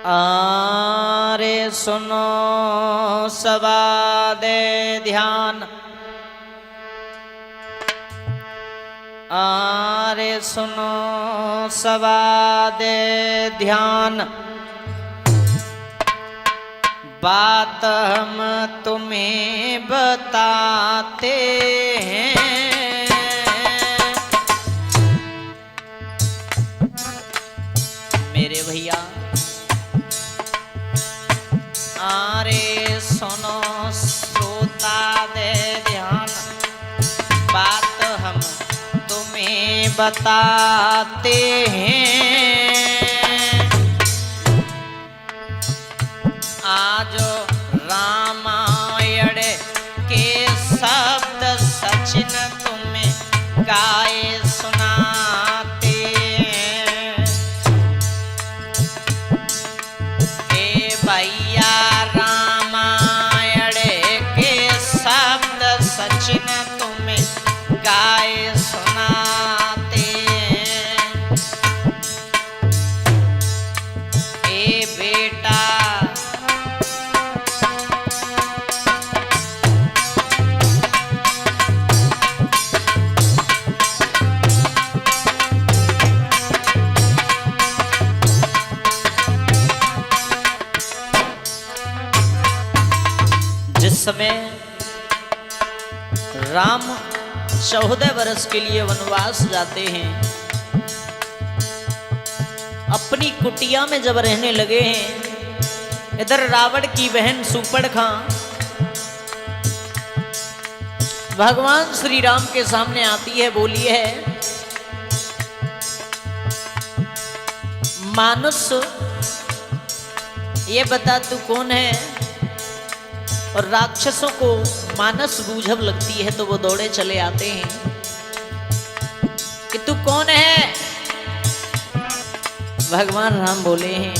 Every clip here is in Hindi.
आरे सुनो सवा दे ध्यान, आरे सुनो सवा दे ध्यान, बात हम तुम्हें बताते हैं। मेरे भैया आरे सुनो श्रोता दे ध्यान, बात हम तुम्हें बताते हैं। आज रामायण के शब्द सचिन तुम्हें गाए सुनाते हैं। ए भैया रामायण के शब्द सचिन तुम्हें गाए सुनाते हैं। ए बेटा जिस समय राम 14 वर्ष के लिए वनवास जाते हैं, अपनी कुटिया में जब रहने लगे हैं, इधर रावण की बहन सुपर्णखा भगवान श्री राम के सामने आती है, बोली है मानुष ये बता तू कौन है। और राक्षसों को मानस बूझब लगती है तो वो दौड़े चले आते हैं कि तू कौन है। भगवान राम बोले हैं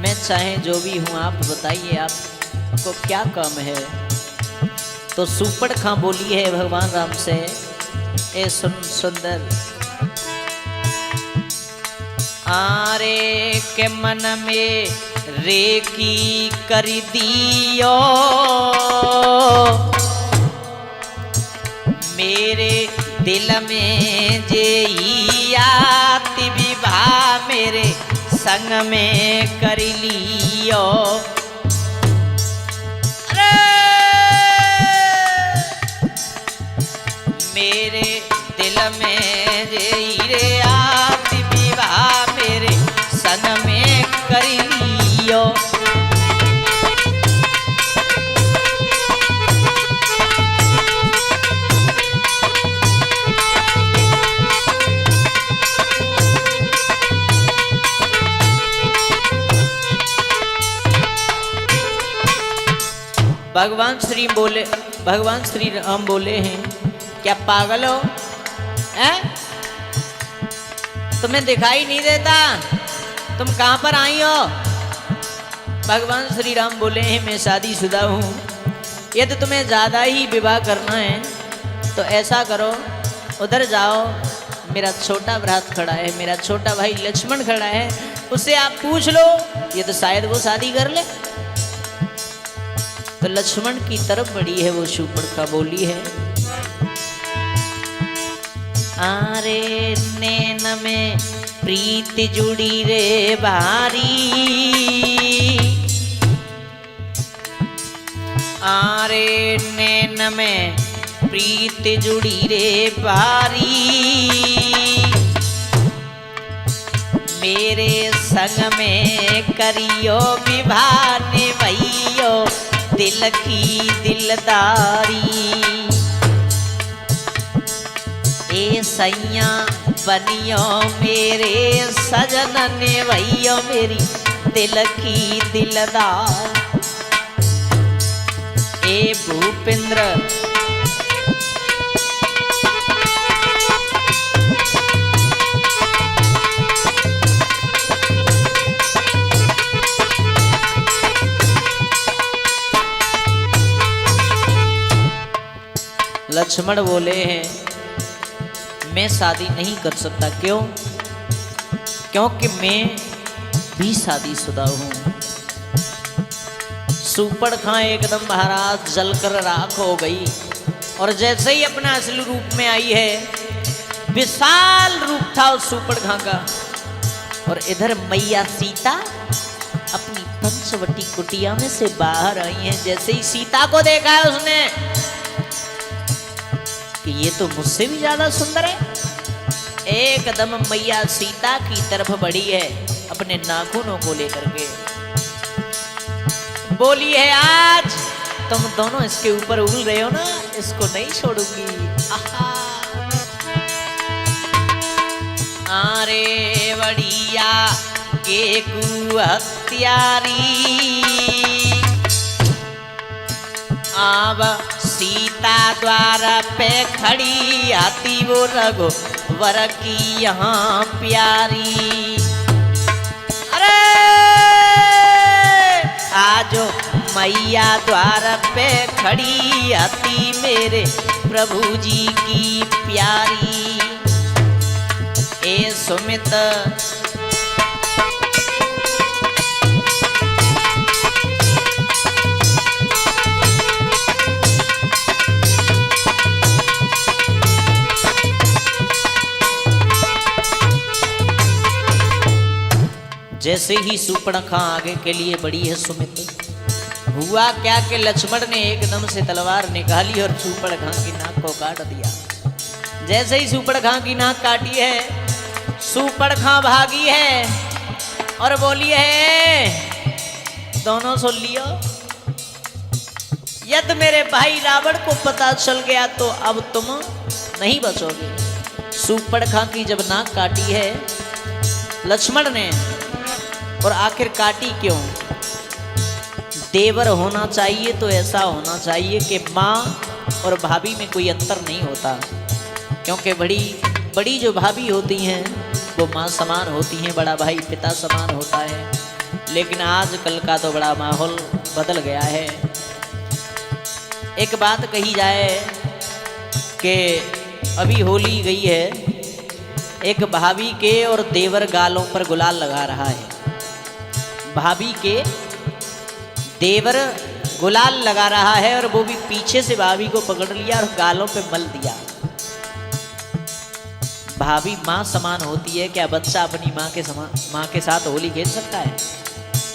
मैं चाहे जो भी हूं, आप बताइए आपको क्या काम है। तो सुपर्णखा बोली है भगवान राम से, ए सुन सुंदर, आरे के मन में रेकी कर दियो, मेरे दिल में जेयात विवाह मेरे संग में कर लियो। अरे मेरे दिल में जेयात विवाह मेरे संग में कर लियो। भगवान श्री राम बोले हैं क्या पागल हो, हैं? तुम्हें दिखाई नहीं देता, तुम कहां पर आई हो। भगवान श्री राम बोले हैं मैं शादीशुदा हूँ, यदि तुम्हें ज़्यादा ही विवाह करना है तो ऐसा करो, उधर जाओ, मेरा छोटा भ्रात खड़ा है, मेरा छोटा भाई लक्ष्मण खड़ा है, उससे आप पूछ लो, ये तो शायद वो शादी कर ले। तो लक्ष्मण की तरफ बढ़ी है वो सुपर्णखा, बोली है आरे नैन में प्रीत जुड़ी रे भारी, आरे नैन में प्रीत जुड़ी रे भारी, मेरे संग में करियो विवाह निभइयो दिल की दिलदारी। ए सैया बनियो मेरे सजन निभइयो मेरी दिल की दिलदार। ए भूपेंद्र लक्ष्मण बोले हैं मैं शादी नहीं कर सकता। क्यों? क्योंकि मैं भी शादीशुदा हूं। सूपड़खा एकदम महाराज जलकर राख हो गई और जैसे ही अपना असली रूप में आई है, विशाल रूप था उस सूपड़खा का। और इधर मैया सीता अपनी पंचवटी कुटिया में से बाहर आई हैं। जैसे ही सीता को देखा है उसने कि ये तो मुझसे भी ज्यादा सुंदर है, एकदम मैया सीता की तरफ बढ़ी है अपने नाखूनों को लेकर के। बोली है आज तुम दोनों इसके ऊपर उगल रहे हो ना, इसको नहीं छोड़ूंगी। अरे बढ़िया के कुहत्यारी, अब सीता द्वार पे खड़ी आती वो रघुवर की यहाँ प्यारी। अरे आज मैया द्वार पे खड़ी आती मेरे प्रभु जी की प्यारी। ए सुमित जैसे ही सूर्पणखा आगे के लिए बढ़ी है सुमित, हुआ क्या कि लक्ष्मण ने एकदम से तलवार निकाली और सूर्पणखा की नाक को काट दिया। जैसे ही सूर्पणखा की नाक काटी है, सूर्पणखा भागी है और बोली है दोनों सुन लियो, यदि मेरे भाई रावण को पता चल गया तो अब तुम नहीं बचोगे। सूर्पणखा की जब नाक काटी है लक्ष्मण ने, और आखिर काटी क्यों? देवर होना चाहिए तो ऐसा होना चाहिए कि माँ और भाभी में कोई अंतर नहीं होता, क्योंकि बड़ी जो भाभी होती हैं वो माँ समान होती हैं, बड़ा भाई पिता समान होता है। लेकिन आजकल का तो बड़ा माहौल बदल गया है। एक बात कही जाए कि अभी होली गई है, एक भाभी के और देवर गालों पर गुलाल लगा रहा है। भाभी के देवर गुलाल लगा रहा है और वो भी पीछे से भाभी को पकड़ लिया और गालों पे मल दिया। भाभी माँ समान होती है, क्या बच्चा अपनी माँ के साथ होली खेल सकता है?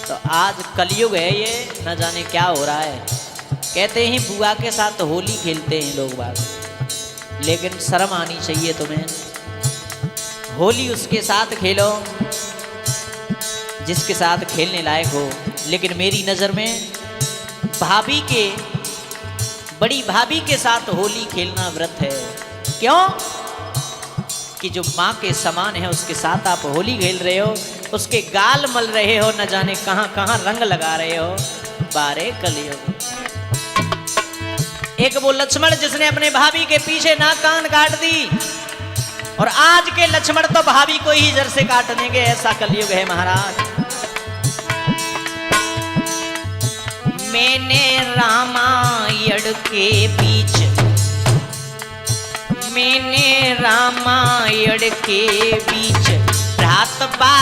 तो आज कलयुग है ये, न जाने क्या हो रहा है। कहते हैं बुआ के साथ होली खेलते हैं लोग बाग, लेकिन शर्म आनी चाहिए तुम्हें। होली उसके साथ खेलो जिसके साथ खेलने लायक हो, लेकिन मेरी नज़र में भाभी के, बड़ी भाभी के साथ होली खेलना व्रत है। क्यों? कि जो माँ के समान है उसके साथ आप होली खेल रहे हो, उसके गाल मल रहे हो, न जाने कहां कहां रंग लगा रहे हो। बारे कलयुग। एक वो लक्ष्मण जिसने अपने भाभी के पीछे नाक कान काट दी, और आज के लक्ष्मण तो भाभी को ही जर से काटने के, ऐसा कलयुग है महाराज। मैंने रामायण के बीच, मैंने रामायण के बीच रात बा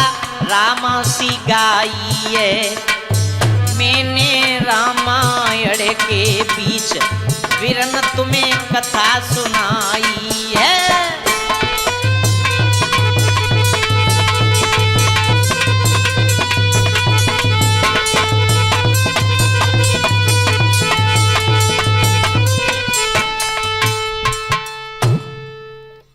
रामासी गाई है। मैंने रामायण के बीच विरन तुम्हें कथा सुन